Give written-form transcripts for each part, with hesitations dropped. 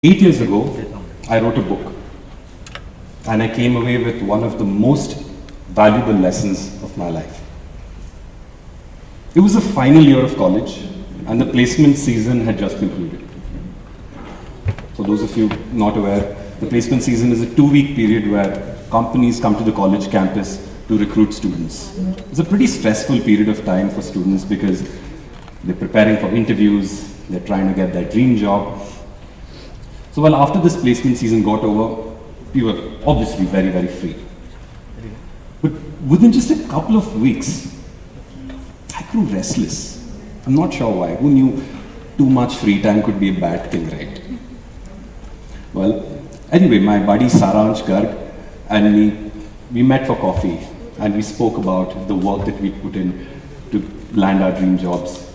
8 years ago, I wrote a book and I came away with one of the most valuable lessons of my life. It was the final year of college and the placement season had just concluded. For those of you not aware, the placement season is a 2-week period where companies come to the college campus to recruit students. It's a pretty stressful period of time for students because they're preparing for interviews, they're trying to get their dream job. So well, after this placement season got over, we were obviously very, very free. But within just a couple of weeks, I grew restless. I'm not sure why. Who knew too much free time could be a bad thing, right? Well, anyway, my buddy Saransh Garg and me, we met for coffee and we spoke about the work that we put in to land our dream jobs.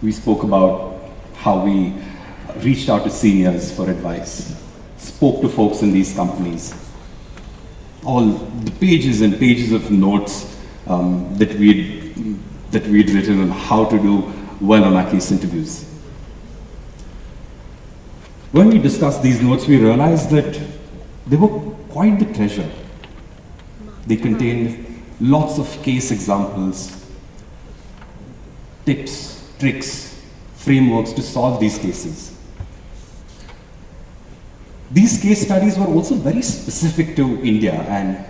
We spoke about how we reached out to seniors for advice, spoke to folks in these companies. All the pages and pages of notes that we'd written on how to do well on our case interviews. When we discussed these notes, we realized that they were quite the treasure. They contained lots of case examples, tips, tricks, frameworks to solve these cases. These case studies were also very specific to India and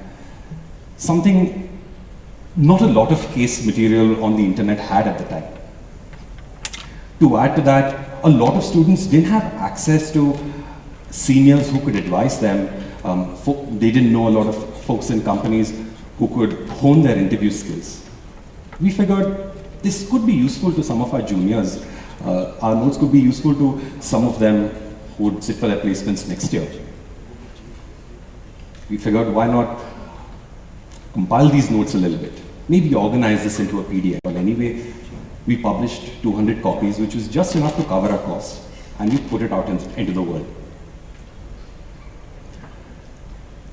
something not a lot of case material on the internet had at the time. To add to that, a lot of students didn't have access to seniors who could advise them. They didn't know a lot of folks in companies who could hone their interview skills. We figured this could be useful to some of our juniors. Our notes could be useful to some of them who would sit for their placements next year. We figured why not compile these notes a little bit, maybe organize this into a PDF. Well, anyway, we published 200 copies, which was just enough to cover our cost, and we put it out into the world.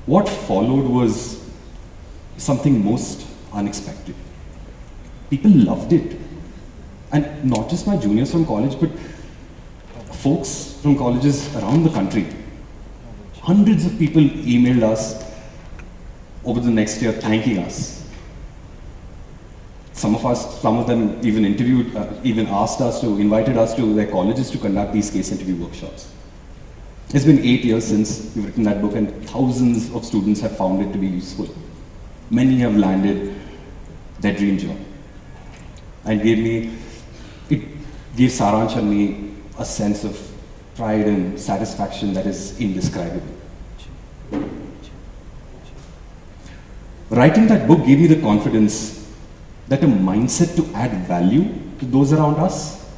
What followed was something most unexpected. People loved it. And not just my juniors from college, but folks from colleges around the country. Hundreds of people emailed us over the next year thanking us. Some of them even invited us to their colleges to conduct these case interview workshops. It's been 8 years since we've written that book and thousands of students have found it to be useful. Many have landed their dream job. And it gave Saransh and me a sense of pride and satisfaction that is indescribable. Writing that book gave me the confidence that a mindset to add value to those around us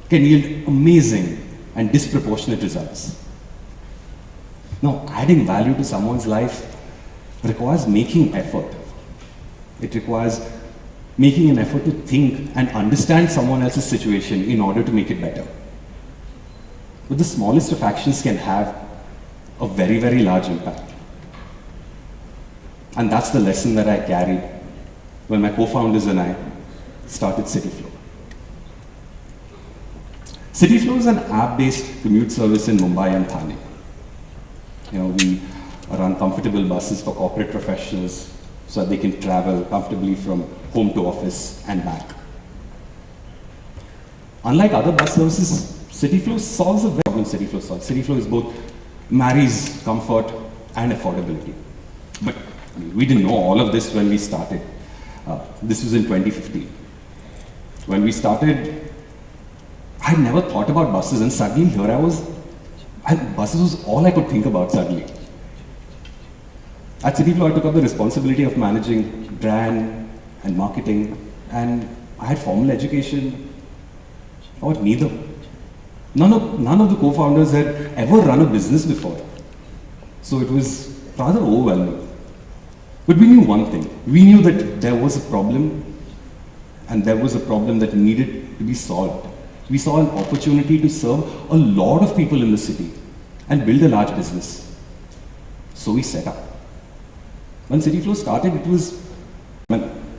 can yield amazing and disproportionate results. Now, adding value to someone's life requires making effort. It requires making an effort to think and understand someone else's situation in order to make it better. But the smallest of actions can have a very, very large impact. And that's the lesson that I carried when my co-founders and I started Cityflo. Cityflo is an app-based commute service in Mumbai and Thane. We run comfortable buses for corporate professionals so that they can travel comfortably from home to office and back. Unlike other bus services, Cityflo solves a very problem Cityflo solves. Cityflo is both marries comfort and affordability. But we didn't know all of this when we started. This was in 2015. When we started, I never thought about buses, and suddenly here I was, and buses was all I could think about suddenly. At Cityflo, I took up the responsibility of managing brand and marketing, and I had formal education, or neither. None of the co-founders had ever run a business before. So it was rather overwhelming. But we knew one thing. We knew that there was a problem, and there was a problem that needed to be solved. We saw an opportunity to serve a lot of people in the city and build a large business. So we set up. When Cityflo started,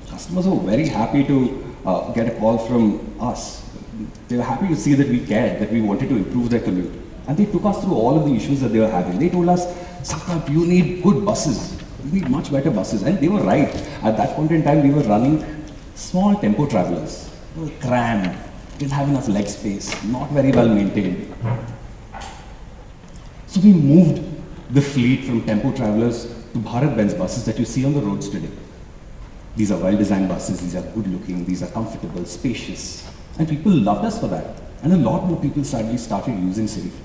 customers were very happy to get a call from us. They were happy to see that we cared, that we wanted to improve their commute. And they took us through all of the issues that they were having. They told us, Sankalp, you need good buses. You need much better buses. And they were right. At that point in time, we were running small tempo travelers. They were crammed, didn't have enough leg space, not very well maintained. So we moved the fleet from tempo travelers to Bharat-Benz buses that you see on the roads today. These are well-designed buses, these are good-looking, these are comfortable, spacious. And people loved us for that. And a lot more people suddenly started using Cityflo.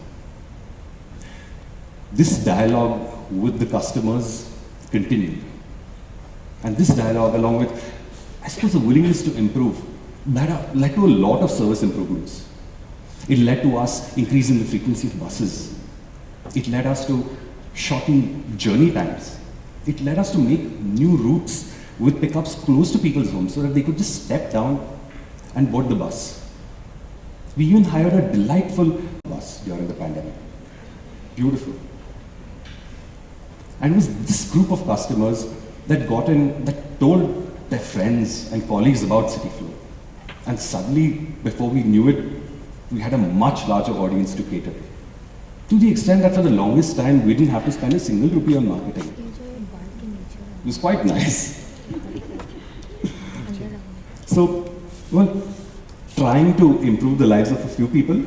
This dialogue with the customers continued. And this dialogue, along with, I suppose, the willingness to improve, that led to a lot of service improvements. It led to us increasing the frequency of buses. It led us to shorten journey times. It led us to make new routes with pickups close to people's homes so that they could just step down and board the bus. We even hired a delightful bus during the pandemic. Beautiful. And it was this group of customers that got in, that told their friends and colleagues about Cityflo. And suddenly, before we knew it, we had a much larger audience to cater to the extent that for the longest time, we didn't have to spend a single rupee on marketing. It was quite nice. So, well, trying to improve the lives of a few people,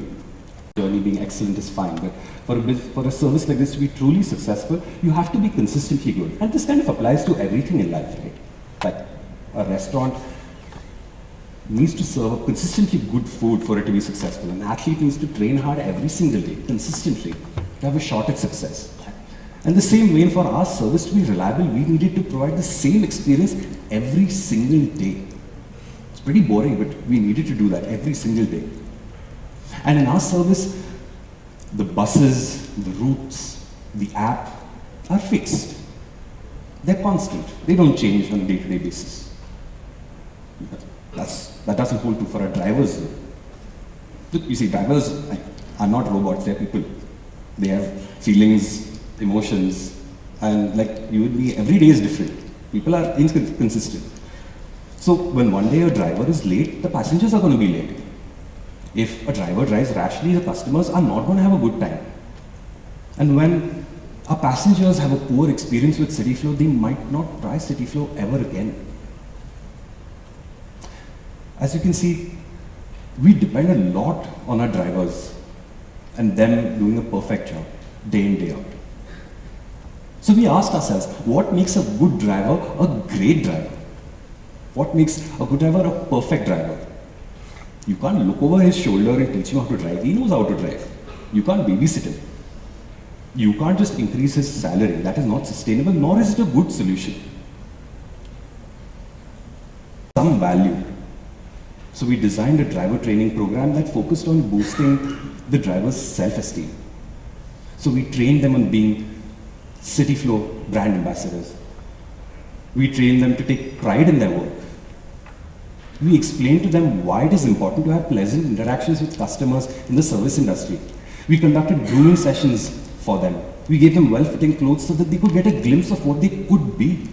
journey being excellent is fine, but for a service like this to be truly successful, you have to be consistently good. And this kind of applies to everything in life, right? Like a restaurant needs to serve consistently good food for it to be successful. An athlete needs to train hard every single day, consistently, to have a shot at success. And the same way, for our service to be reliable, we needed to provide the same experience every single day. It's pretty boring, but we needed to do that every single day. And in our service, the buses, the routes, the app are fixed. They're constant. They don't change on a day-to-day basis. That doesn't hold true for our drivers, though. Look, you see, drivers are not robots, they're people. They have feelings, emotions, and like you and me, every day is different. People are inconsistent. So when one day a driver is late, the passengers are going to be late. If a driver drives rashly, the customers are not going to have a good time. And when our passengers have a poor experience with Cityflo, they might not try Cityflo ever again. As you can see, we depend a lot on our drivers and them doing a perfect job, day in, day out. So we asked ourselves, what makes a good driver a great driver? What makes a good driver a perfect driver? You can't look over his shoulder and teach him how to drive. He knows how to drive. You can't babysit him. You can't just increase his salary. That is not sustainable, nor is it a good solution. Some value. So we designed a driver training program that focused on boosting the driver's self-esteem. So we trained them on being Cityflo brand ambassadors. We trained them to take pride in their work. We explained to them why it is important to have pleasant interactions with customers in the service industry. We conducted grooming sessions for them. We gave them well-fitting clothes so that they could get a glimpse of what they could be,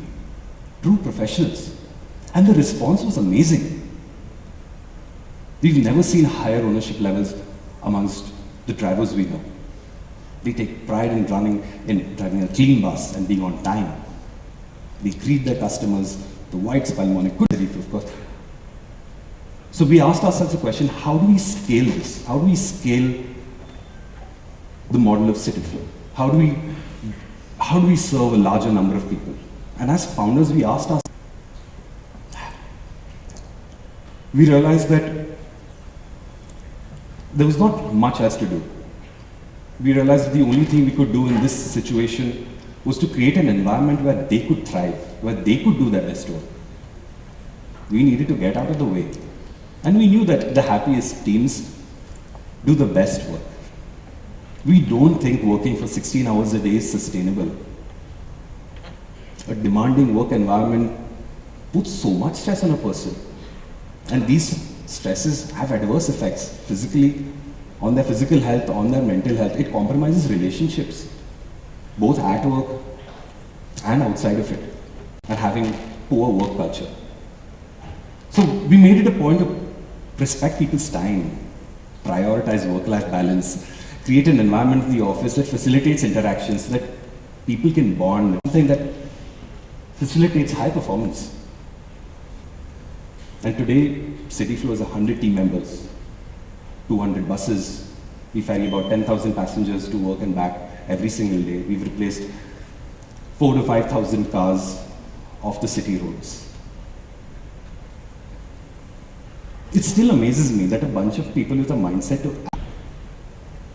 true professionals. And the response was amazing. We've never seen higher ownership levels amongst the drivers we know. They take pride in driving a clean bus and being on time. They greet their customers, the white Spalmonic, good Cityflo, of course. So we asked ourselves the question, how do we scale this? How do we scale the model of Cityflo? How do we serve a larger number of people? And as founders, we asked ourselves, we realized that there was not much else to do. We realized that the only thing we could do in this situation was to create an environment where they could thrive, where they could do their best work. We needed to get out of the way. And we knew that the happiest teams do the best work. We don't think working for 16 hours a day is sustainable. A demanding work environment puts so much stress on a person. And these stresses have adverse effects physically, on their physical health, on their mental health. It compromises relationships, both at work and outside of it, and having poor work culture. So we made it a point to respect people's time, prioritize work-life balance, create an environment in the office that facilitates interactions, so that people can bond, something that facilitates high performance. And today, Cityflo is 100 team members, 200 buses. We ferry about 10,000 passengers to work and back every single day. We've replaced 4,000 to 5,000 cars off the city roads. It still amazes me that a bunch of people with a mindset of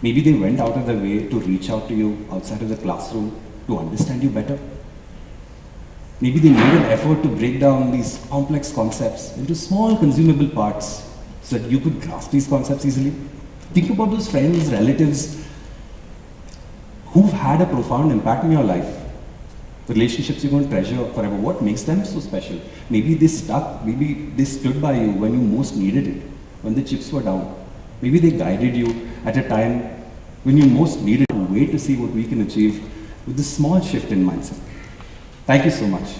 maybe they went out of their way to reach out to you outside of the classroom to understand you better. Maybe they made an effort to break down these complex concepts into small consumable parts so that you could grasp these concepts easily. Think about those friends, relatives who've had a profound impact in your life. The relationships you're going to treasure forever. What makes them so special? Maybe they stuck, maybe they stood by you when you most needed it, when the chips were down. Maybe they guided you at a time when you most needed it. Wait to see what we can achieve with this small shift in mindset. Thank you so much.